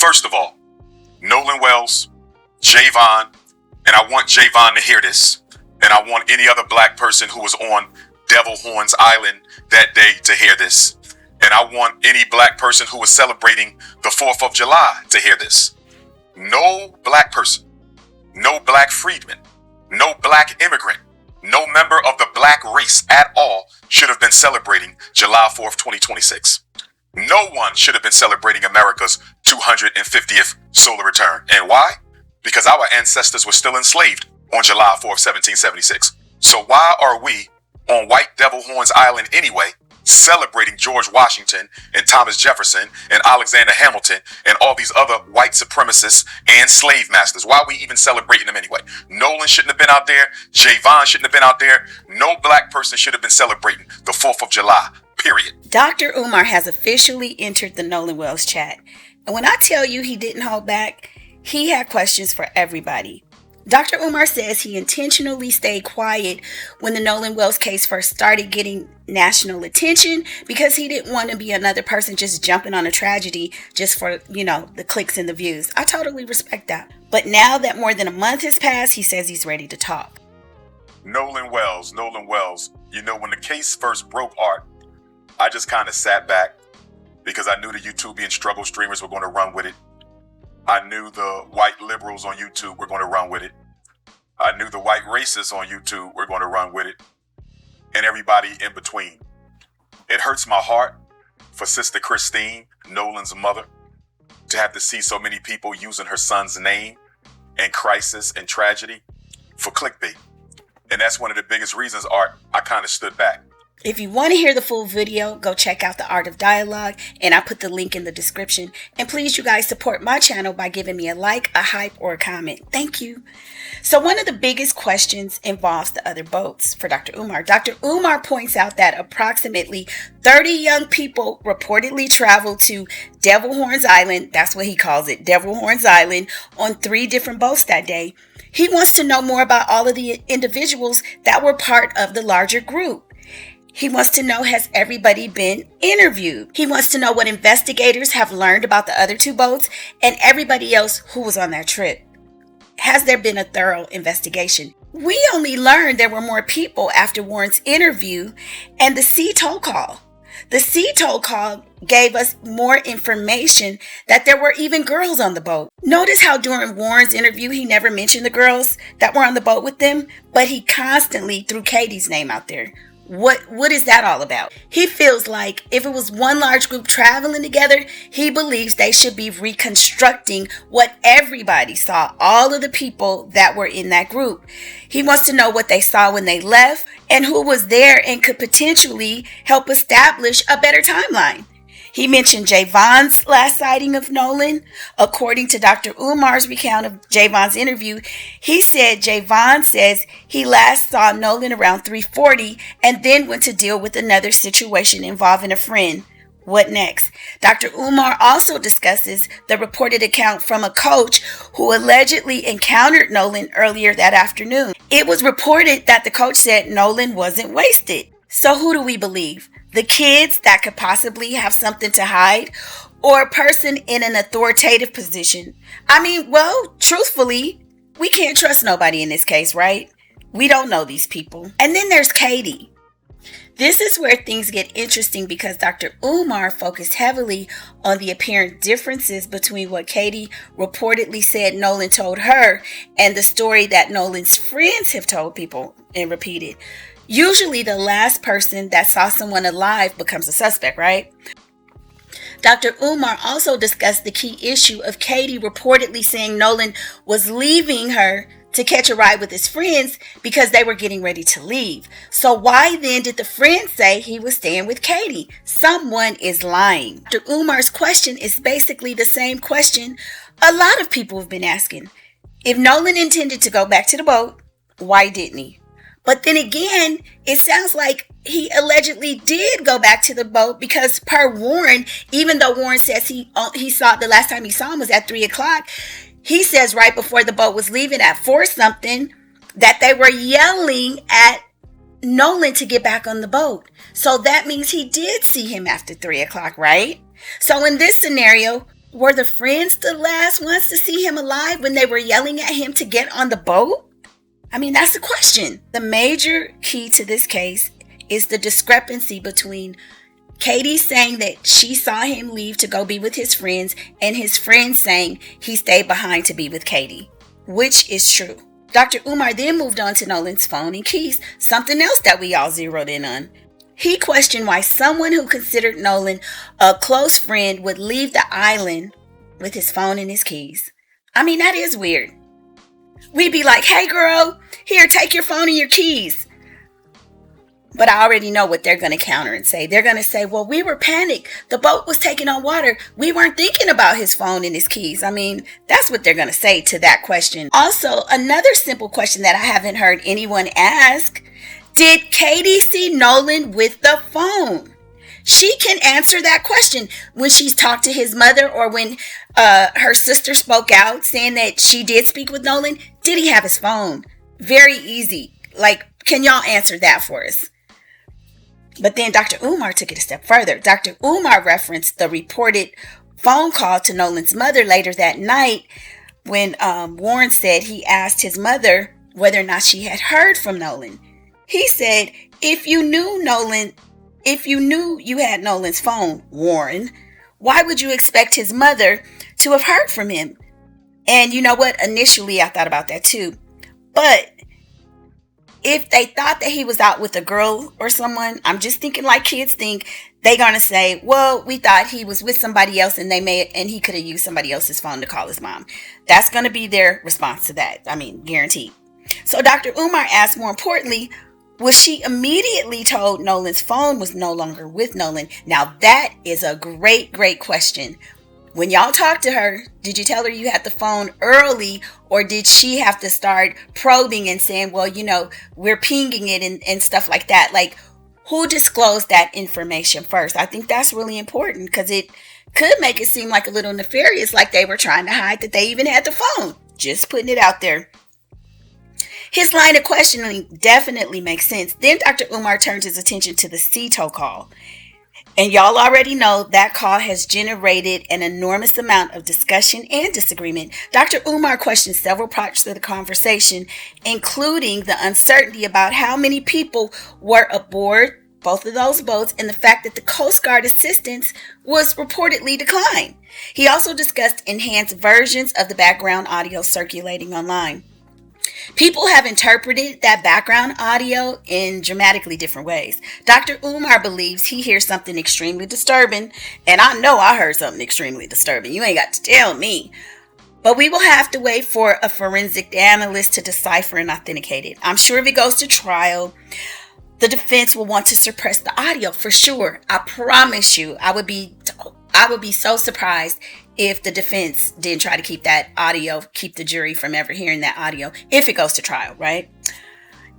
First of all, Nolan Wells, Javon, and I want Javon to hear this, and I want any other black person who was on Devil Horns Island that day to hear this. And I want any black person who was celebrating the 4th of July to hear this. No black person, no black freedman, no black immigrant, no member of the black race at all should have been celebrating July 4th, 2026. No one should have been celebrating America's 250th solar return. And why? Because our ancestors were still enslaved on July 4th, 1776. So why are we on White Devil Horns Island anyway, celebrating George Washington and Thomas Jefferson and Alexander Hamilton and all these other white supremacists and slave masters? Why are we even celebrating them anyway? Nolan shouldn't have been out there. Javon shouldn't have been out there. No black person should have been celebrating the 4th of July, period. Dr. Umar has officially entered the Nolan Wells chat. And when I tell you he didn't hold back, he had questions for everybody. Dr. Umar says he intentionally stayed quiet when the Nolan Wells case first started getting national attention because he didn't want to be another person just jumping on a tragedy just for, the clicks and the views. I totally respect that. But now that more than a month has passed, he says he's ready to talk. Nolan Wells. When the case first broke, Art, I just kind of sat back because I knew the YouTubian struggle streamers were going to run with it. I knew the white liberals on YouTube were going to run with it. I knew the white racists on YouTube were going to run with it. And everybody in between. It hurts my heart for Sister Christine, Nolan's mother, to have to see so many people using her son's name and crisis and tragedy for clickbait. And that's one of the biggest reasons, Art, I kind of stood back. If you want to hear the full video, go check out The Art of Dialogue, and I put the link in the description. And please, you guys, support my channel by giving me a like, a hype, or a comment. Thank you. So one of the biggest questions involves the other boats for Dr. Umar. Dr. Umar points out that approximately 30 young people reportedly traveled to Devil Horns Island, that's what he calls it, Devil Horns Island, on 3 different boats that day. He wants to know more about all of the individuals that were part of the larger group. He wants to know, has everybody been interviewed? He wants to know what investigators have learned about the other 2 boats and everybody else who was on that trip. Has there been a thorough investigation? We only learned there were more people after Warren's interview and the C-toll call. The C-toll call gave us more information that there were even girls on the boat. Notice how during Warren's interview, he never mentioned the girls that were on the boat with them, but he constantly threw Katie's name out there. What is that all about? He feels like if it was one large group traveling together, he believes they should be reconstructing what everybody saw, all of the people that were in that group. He wants to know what they saw when they left and who was there and could potentially help establish a better timeline. He mentioned Javon's last sighting of Nolan. According to Dr. Umar's recount of Javon's interview, he said Javon says he last saw Nolan around 3:40 and then went to deal with another situation involving a friend. What next? Dr. Umar also discusses the reported account from a coach who allegedly encountered Nolan earlier that afternoon. It was reported that the coach said Nolan wasn't wasted. So who do we believe? The kids that could possibly have something to hide, or a person in an authoritative position? Truthfully, we can't trust nobody in this case, right? We don't know these people. And then there's Katie. This is where things get interesting because Dr. Umar focused heavily on the apparent differences between what Katie reportedly said Nolan told her and the story that Nolan's friends have told people and repeated. Usually the last person that saw someone alive becomes a suspect, right? Dr. Umar also discussed the key issue of Katie reportedly saying Nolan was leaving her to catch a ride with his friends because they were getting ready to leave. So why then did the friend say he was staying with Katie? Someone is lying. Dr. Umar's question is basically the same question a lot of people have been asking. If Nolan intended to go back to the boat, why didn't he? But then again, it sounds like he allegedly did go back to the boat because per Warren, even though Warren says he saw the last time he saw him was at 3:00, he says right before the boat was leaving at 4 something that they were yelling at Nolan to get back on the boat. So that means he did see him after 3:00, right? So in this scenario, Were the friends the last ones to see him alive when they were yelling at him to get on the boat? I mean, that's the question. The major key to this case is the discrepancy between Katie saying that she saw him leave to go be with his friends and his friends saying he stayed behind to be with Katie. Which is true? Dr. Umar then moved on to Nolan's phone and keys, something else that we all zeroed in on. He questioned why someone who considered Nolan a close friend would leave the island with his phone and his keys. I mean, that is weird. We'd be like, hey girl, here, take your phone and your keys. But I already know what they're going to counter and say. They're going to say, well, we were panicked. The boat was taking on water. We weren't thinking about his phone and his keys. I mean, that's what they're going to say to that question. Also, another simple question that I haven't heard anyone ask. Did Katie see Nolan with the phone? She can answer that question when she's talked to his mother or when her sister spoke out saying that she did speak with Nolan. Did he have his phone? Very easy. Like, can y'all answer that for us? But then Dr. Umar took it a step further. Dr. Umar referenced the reported phone call to Nolan's mother later that night when Warren said he asked his mother whether or not she had heard from Nolan. He said, if you knew you had Nolan's phone, Warren, why would you expect his mother to have heard from him? And you know what? Initially, I thought about that too. But if they thought that he was out with a girl or someone, I'm just thinking like kids think, they're going to say, well, we thought he was with somebody else and he could have used somebody else's phone to call his mom. That's going to be their response to that. I mean, guaranteed. So Dr. Umar asked, more importantly, was she immediately told Nolan's phone was no longer with Nolan? Now that is a great, great question. When y'all talked to her, did you tell her you had the phone early, or did she have to start probing and saying, well, we're pinging it and stuff like that? Like, who disclosed that information first? I think that's really important because it could make it seem like a little nefarious, like they were trying to hide that they even had the phone. Just putting it out there. His line of questioning definitely makes sense. Then Dr. Umar turned his attention to the CETO call. And y'all already know that call has generated an enormous amount of discussion and disagreement. Dr. Umar questioned several parts of the conversation, including the uncertainty about how many people were aboard both of those boats and the fact that the Coast Guard assistance was reportedly declined. He also discussed enhanced versions of the background audio circulating online. People have interpreted that background audio in dramatically different ways. Dr. Umar believes he hears something extremely disturbing, and I know I heard something extremely disturbing. You ain't got to tell me. But we will have to wait for a forensic analyst to decipher and authenticate it. I'm sure if it goes to trial, the defense will want to suppress the audio for sure. I promise you, I would be so surprised if the defense didn't try to keep that audio, keep the jury from ever hearing that audio if it goes to trial, right?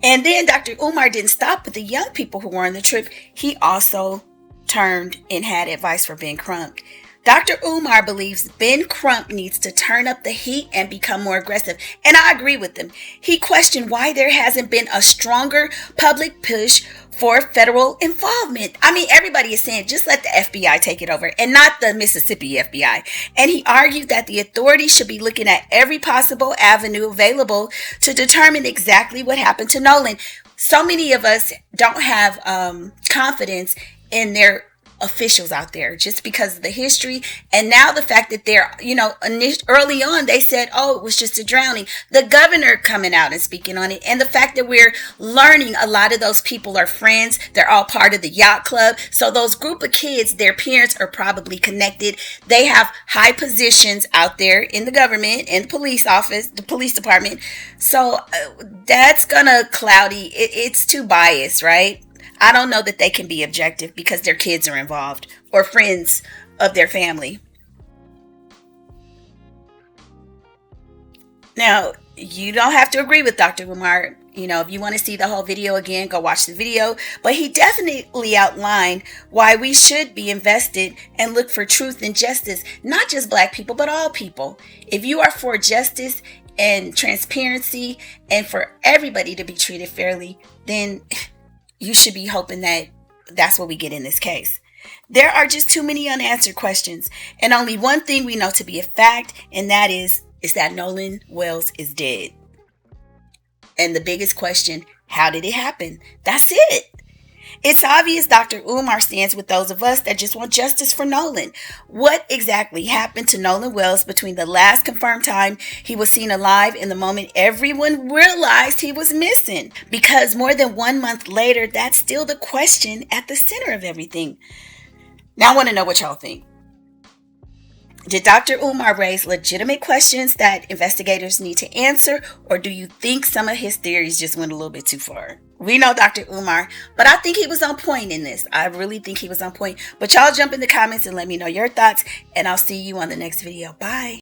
And then Dr. Umar didn't stop with the young people who were on the trip. He also turned and had advice for Ben Crump. Dr. Umar believes Ben Crump needs to turn up the heat and become more aggressive. And I agree with him. He questioned why there hasn't been a stronger public push for federal involvement. I mean, everybody is saying just let the FBI take it over and not the Mississippi FBI. And he argued that the authorities should be looking at every possible avenue available to determine exactly what happened to Nolan. So many of us don't have confidence in their officials out there just because of the history, and now the fact that they're early on they said, oh, it was just a drowning, the governor coming out and speaking on it, and the fact that we're learning a lot of those people are friends, they're all part of the yacht club, so those group of kids, their parents are probably connected, they have high positions out there in the government, in the police office, the police department, so that's gonna cloudy it's too biased, right? I don't know that they can be objective because their kids are involved or friends of their family. Now, you don't have to agree with Dr. Umar. If you want to see the whole video again, go watch the video. But he definitely outlined why we should be invested and look for truth and justice, not just Black people, but all people. If you are for justice and transparency and for everybody to be treated fairly, then you should be hoping that that's what we get in this case. There are just too many unanswered questions, and only one thing we know to be a fact, and that is that Nolan Wells is dead. And the biggest question, how did it happen? That's it. It's obvious Dr. Umar stands with those of us that just want justice for Nolan. What exactly happened to Nolan Wells between the last confirmed time he was seen alive and the moment everyone realized he was missing? Because more than 1 month later, that's still the question at the center of everything. Now I want to know what y'all think. Did Dr. Umar raise legitimate questions that investigators need to answer, or do you think some of his theories just went a little bit too far? We know Dr. Umar, but I think he was on point in this. I really think he was on point. But y'all jump in the comments and let me know your thoughts, and I'll see you on the next video. Bye.